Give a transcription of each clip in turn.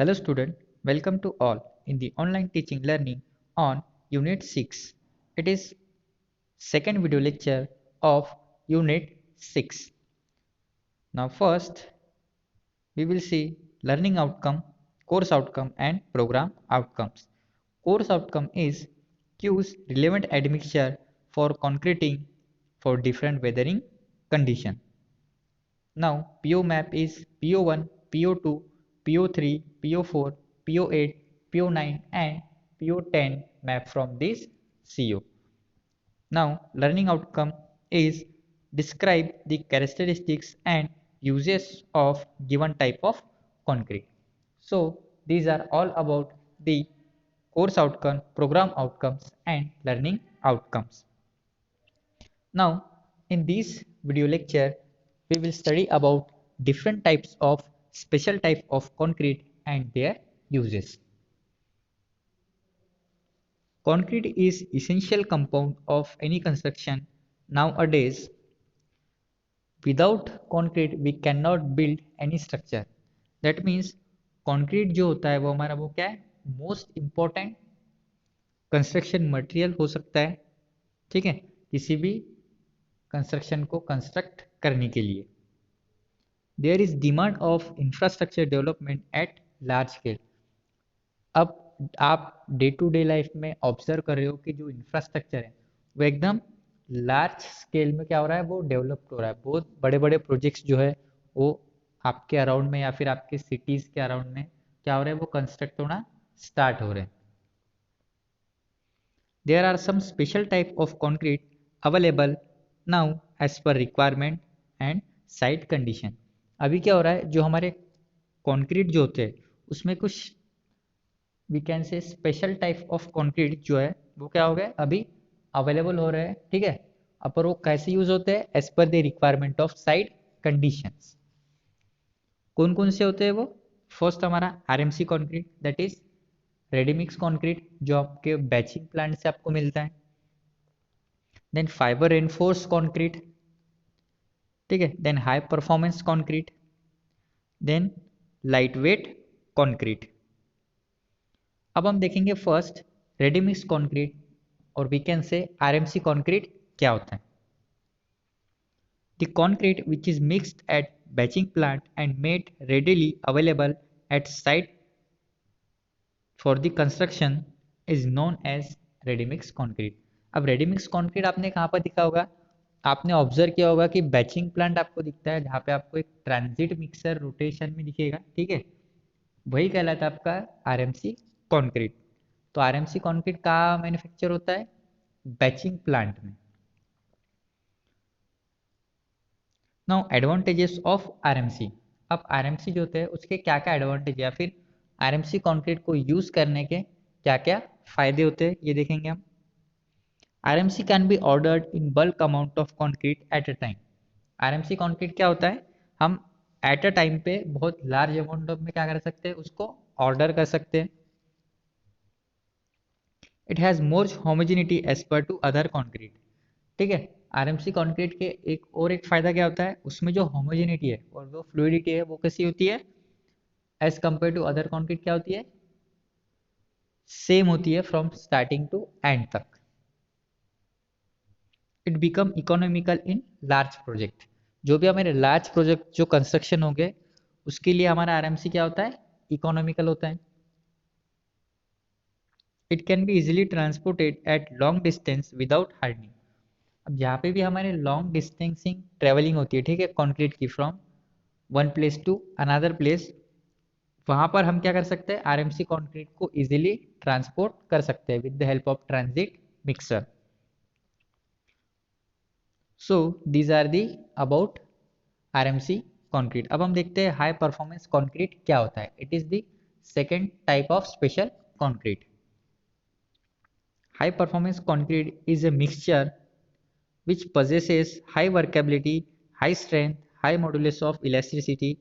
Hello student, welcome to all in the online teaching learning on Unit 6. It is second video lecture of Unit 6. Now first we will see learning outcome, course outcome and program outcomes. Course outcome is choose relevant admixture for concreting for different weathering condition. Now PO map is PO1, PO2, PO3, PO4, PO8, PO9 and PO10 map from this CO. Now learning outcome is describe the characteristics and uses of given type of concrete. So these are all about the course outcome, program outcomes and learning outcomes. Now, in this video lecture, we will study about different types of special type of concrete and their uses. Concrete is essential compound of any construction nowadays. Without concrete, we cannot build any structure. That means concrete जो होता है वो हमारा वो क्या है most important construction material हो सकता है, ठीक है, किसी भी कंस्ट्रक्शन को कंस्ट्रक्ट करने के लिए. There is demand of infrastructure development at large scale. अब आप डे टू डे लाइफ में ऑब्जर्व कर रहे हो कि जो इंफ्रास्ट्रक्चर है वो एकदम लार्ज स्केल में क्या हो रहा है, वो डेवलप हो रहा है. बहुत बड़े बड़े प्रोजेक्ट्स जो है वो आपके अराउंड में या फिर आपके सिटीज के अराउंड में क्या हो रहा है, वो कंस्ट्रक्ट होना स्टार्ट हो रहे हैं. There are some special type of concrete available now as per requirement and site condition. अभी क्या हो रहा है, जो हमारे कंक्रीट जो होते हैं उसमें कुछ we can say special type of concrete जो है वो क्या हो गया अभी अवेलेबल हो रहे हैं, ठीक है. अब पर वो कैसे यूज होते हैं as per the requirement of site conditions. कौन कौन से होते हैं वो? फर्स्ट हमारा RMC concrete, that is ready mix concrete, जो आपके बैचिंग प्लांट से आपको मिलता है. देन फाइबर रेनफोर्स कंक्रीट, ठीक है. Then high performance concrete, then light weight concrete. अब हम देखेंगे फर्स्ट रेडी मिक्स कंक्रीट और we can say RMC concrete क्या होता है. The concrete which is mixed at batching plant and made readily available at site for the construction is known as ready mix concrete. अब ready mix concrete आपने कहाँ पर दिखा होगा, आपने ऑब्जर्व किया होगा कि बैचिंग प्लांट आपको दिखता है जहाँ पे आपको एक ट्रांजिट मिक्सर रोटेशन में दिखेगा, ठीक है, वही कहलाता है आपका आरएमसी कंक्रीट. तो आरएमसी कंक्रीट का मैन्युफैक्चर होता है बैचिंग प्लांट में. Now advantages of RMC. अब आरएमसी जो होते हैं उसके क्या क्या एडवांटेज या फिर आरएमसी कंक्रीट को यूज करने के क्या क्या फायदे होते हैं ये देखेंगे हम. RMC can be ordered in bulk amount of concrete at a time. RMC concrete क्या होता है, हम एट अ टाइम पे बहुत लार्ज अमाउंट में क्या कर सकते हैं, उसको ऑर्डर कर सकते हैं. It has more homogeneity as per to other concrete, ठीक है. आरएमसी कॉन्क्रीट के एक फायदा क्या होता है, उसमें जो होमोजेनिटी है और जो फ्लूइडिटी है वो कैसी होती है as compare to other concrete, क्या होती है, सेम होती है फ्रॉम स्टार्टिंग टू एंड तक. It become economical in large project. जो भी हमारे लार्ज प्रोजेक्ट जो कंस्ट्रक्शन होंगे उसके लिए हमारा आरएमसी क्या होता है, इकोनॉमिकल होता है. It can be easily transported at long distance without hardening. अब जहाँ पे भी हमारे लॉन्ग डिस्टेंसिंग ट्रेवलिंग होती है, ठीक है, कंक्रीट की from one place to another place, वहां पर हम क्या कर सकते हैं, आरएमसी कंक्रीट को इजिली ट्रांसपोर्ट कर सकते हैं with the help of transit mixer. So these are the about RMC concrete. अब हम देखते हैं हाई परफॉर्मेंस कंक्रीट क्या होता है. It is the second type of special concrete. High performance concrete is a mixture which possesses high workability, high strength, high modulus of elasticity,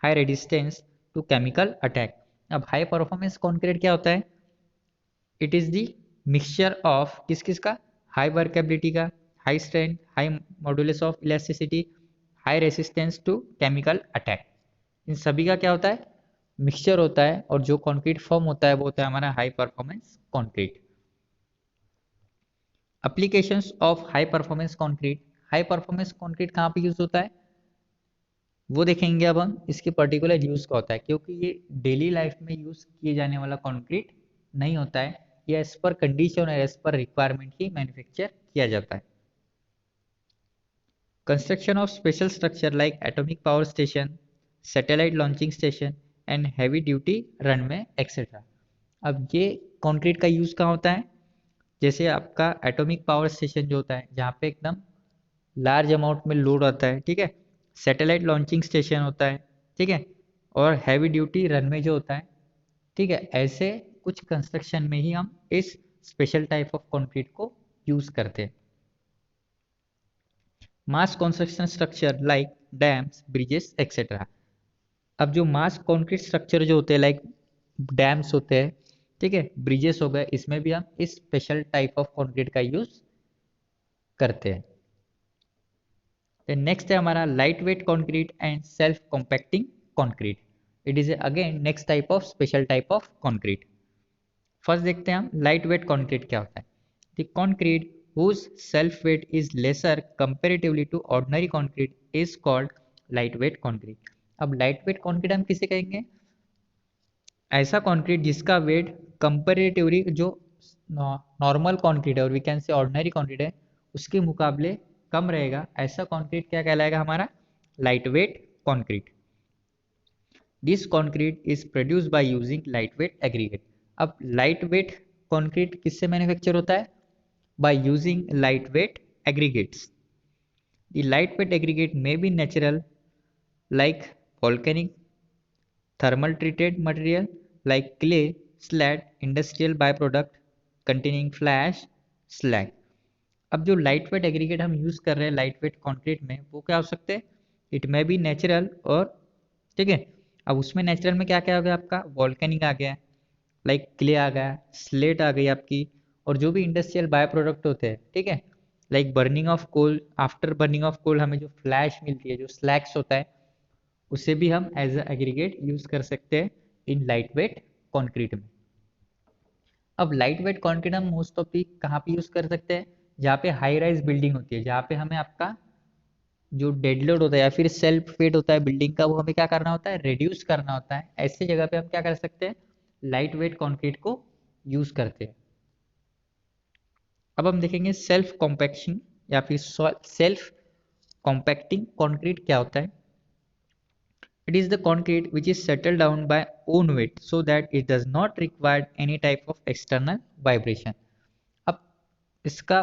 high resistance to chemical attack. अब high performance concrete क्या होता है, it is the mixture of किस किस का, high workability का, high strength, high modulus of elasticity, high resistance to chemical attack. इन सभी का क्या होता है, मिक्सचर होता है, और जो कंक्रीट फॉर्म होता है वो होता है हमारा high performance concrete. Applications of high performance concrete. High performance concrete कहाँ पे यूज होता है वो देखेंगे अब हम, इसकी पर्टिकुलर यूज का होता है, क्योंकि ये डेली लाइफ में यूज किए जाने वाला कंक्रीट नहीं होता है, ये एज पर कंडीशन और एज पर रिक्वायरमेंट ही मैन्युफैक्चर किया जाता है। Construction of special structure like atomic power station, satellite launching station and heavy duty runway etcetera. अब ये कंक्रीट का यूज कहाँ होता है, जैसे आपका एटॉमिक पावर स्टेशन जो होता है जहाँ पे एकदम लार्ज अमाउंट में लोड आता है, ठीक है। सैटेलाइट लॉन्चिंग स्टेशन होता है, ठीक है। और हैवी ड्यूटी रनवे जो होता है, ठीक है। ऐसे कुछ कंस्ट्रक्शन में ही हम इस स्पेशल टाइप ऑफ कंक्रीट को यूज करते हैं। Mass construction structure like dams, bridges etcetera. अब जो मास कंक्रीट स्ट्रक्चर जो होते हैं लाइक डैम्स होते हैं, ठीक है, ब्रिजेस हो गए, इसमें भी हम इस स्पेशल टाइप ऑफ कंक्रीट का यूज करते हैं। नेक्स्ट है हमारा light weight concrete and self compacting concrete. It is again next type of special type of concrete. First देखते हैं हम लाइट वेट कॉन्क्रीट क्या होता है। The concrete whose self weight is lesser comparatively to ordinary concrete is called lightweight concrete। अब lightweight concrete हम किसे कहेंगे, ऐसा कंक्रीट जिसका वेट कंपेरेटिवली जो नॉर्मल कंक्रीट है और we can say ordinary concrete है उसके मुकाबले कम रहेगा, ऐसा कंक्रीट क्या कहलाएगा हमारा, light weight concrete. This concrete is produce by using light weight aggregate. अब लाइट वेट कंक्रीट किससे मैन्युफैक्चर होता है, by using light weight aggregates. The light weight aggregate may be natural like volcanic, thermal treated material like clay, slag, industrial byproduct containing flash, slag। अब जो light weight aggregate हम use कर रहे हैं light weight concrete में वो क्या हो सकते हैं, इट मे बी नेचुरल, और ठीक है। अब उसमें नेचुरल में क्या क्या हो गया आपका, वॉल्केनिक आ गया, लाइक क्ले आ गया, स्लेट आ गई आपकी, और जो भी इंडस्ट्रियल बाय प्रोडक्ट होते हैं, ठीक है, like burning of coal, after burning of coal हमें जो फ्लैश मिलती है, जो स्लैग्स होता है, उसे भी हम एज एग्रीगेट यूज कर सकते हैं इन लाइट वेट कॉन्क्रीट में। अब लाइट वेट कॉन्क्रीट हम मोस्ट ऑफ दी कहाँ पे यूज कर सकते हैं, जहाँ पे हाई राइज बिल्डिंग होती है, जहाँ पे हमें आपका जो डेड लोड होता है या फिर सेल्फ वेट होता है बिल्डिंग का, वो हमें क्या करना होता है, रिड्यूस करना होता है। ऐसी जगह पे हम क्या कर सकते हैं, लाइट वेट कॉन्क्रीट को यूज करते हैं। अब हम देखेंगे सेल्फ कॉम्पैक्शन या फिर सेल्फ कॉम्पैक्टिंग कॉन्क्रीट क्या होता है। It is the concrete which is settled down by own weight so that it does not require any type of external vibration। अब इसका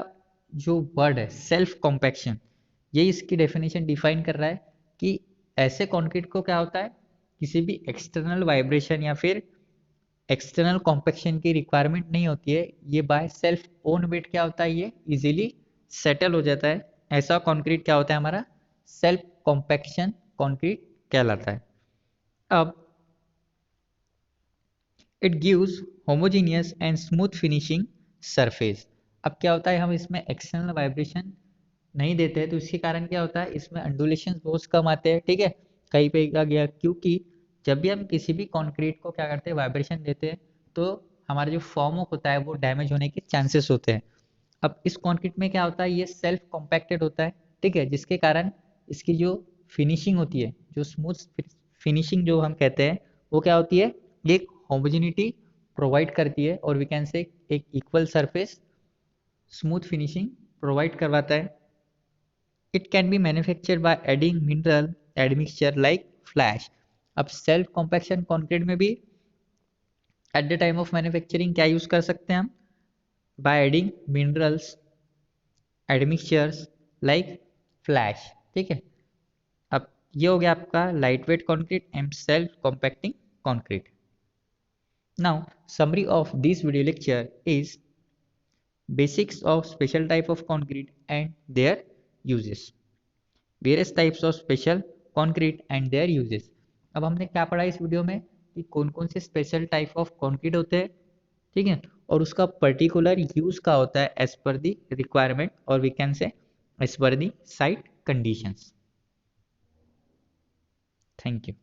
जो वर्ड है सेल्फ कॉम्पैक्शन, ये इसकी डेफिनेशन डिफाइन कर रहा है कि ऐसे कंक्रीट को क्या होता है, किसी भी एक्सटर्नल वाइब्रेशन या फिर एक्सटर्नल कॉम्पैक्शन की रिक्वायरमेंट नहीं होती है, ये बाय सेल्फ ओन वेट क्या होता है, ये इजीली सेटल हो जाता है। ऐसा कंक्रीट क्या होता है हमारा, सेल्फ कॉम्पैक्शन कंक्रीट कहलाता है। अब it gives homogeneous and smooth finishing surface. अब क्या होता है, हम इसमें एक्सटर्नल वाइब्रेशन नहीं देते हैं तो इसके कारण क्या होता है, इसमें अंडुलेशन बहुत कम आते हैं, ठीक है। कहीं पे गया, क्योंकि जब भी हम किसी भी कंक्रीट को क्या करते हैं, वाइब्रेशन देते हैं, तो हमारा जो फॉर्म होता है वो डैमेज होने के चांसेस होते हैं। अब इस कंक्रीट में क्या होता है, ये सेल्फ कॉम्पैक्टेड होता है, ठीक है, जिसके कारण इसकी जो फिनिशिंग होती है, जो स्मूथ फिनिशिंग जो हम कहते हैं, वो क्या होती है, एक होमोजेनिटी प्रोवाइड करती है, और वी कैन से एक equal surface smooth finishing provide करवाता है। It can be manufactured by adding mineral admixture like flash. अब सेल्फ कॉम्पैक्शन कंक्रीट में भी at the time of manufacturing क्या यूज कर सकते हैं हम, by adding minerals admixtures like flash, ठीक है। अब ये हो गया आपका light weight concrete and self compacting concrete. Now summary of this video lecture is basics of special type of concrete and their uses, various types of special concrete and their uses। अब हमने क्या पढ़ा इस video में कि कौन कौन से स्पेशल टाइप ऑफ कंक्रीट होते हैं, ठीक है, और उसका पर्टिकुलर यूज का होता है एज पर दी रिक्वायरमेंट, और we can say as per the site conditions. Thank you.